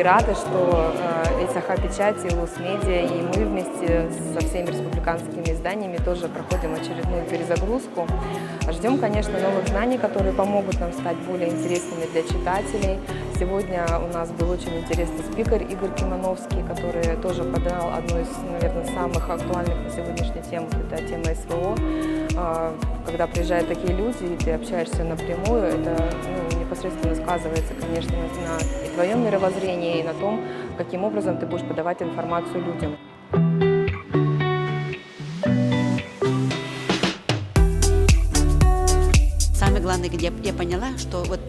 и рады, что СХ-Печать, и Лус-Медиа, и мы вместе со всеми республиканскими изданиями тоже проходим очередную перезагрузку. Ждем, конечно, новых знаний, которые помогут нам стать более интересными для читателей. Сегодня у нас был очень интересный спикер Игорь Кимановский, который тоже поднял одну из, наверное, самых актуальных на сегодняшний тем, это тема СВО. Когда приезжают такие люди, и ты общаешься напрямую, это непосредственно сказывается, конечно, на и твоем мировоззрении, и на том, каким образом ты будешь подавать информацию людям. Самое главное, где я поняла, что вот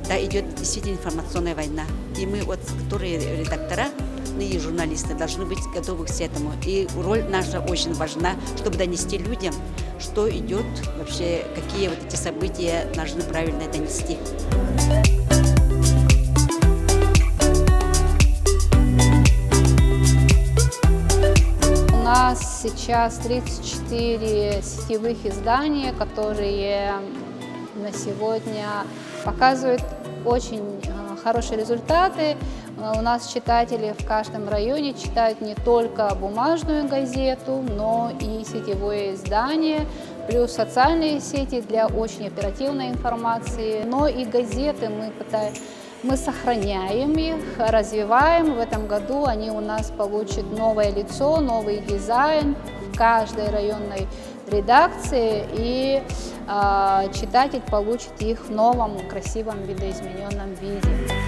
да, идет действительно информационная война. И мы, вот, которые редактора и журналисты, должны быть готовы к этому. И роль наша очень важна, чтобы донести людям, что идет вообще, какие вот эти события должны правильно донести. У нас сейчас 34 сетевых издания, которые на сегодня показывают очень хорошие результаты. У нас читатели в каждом районе читают не только бумажную газету, но и сетевое издание, плюс социальные сети для очень оперативной информации. Но и газеты мы сохраняем их, развиваем. В этом году они у нас получат новое лицо, новый дизайн в каждой районной редакции, и читатель получит их в новом красивом видоизмененном виде.